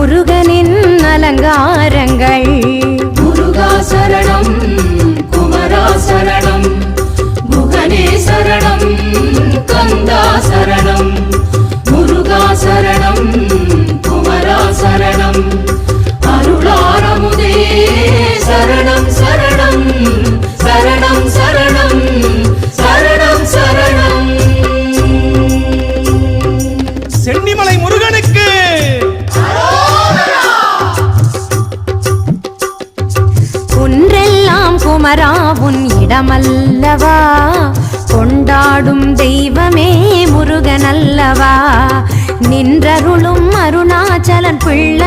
முருகனின் அலங்காரங்கள். முருகா சரணம், குமரா சரணம், முகனே சரணம், கந்தா சரணம். முருகா சரணம், குமரா சரணம், அருளாரமுதே சரணம் சரணம் சரணம் சரணம் சரணம் சரணம். சென்னிமலை முருகனுக்கு குன்றெல்லாம் குமரா உன் இடமல்லவா, கொண்டாடும் தெய்வமே முருகனல்லவா, நின்றருளும் அருணாச்சலன் பிள்ளை.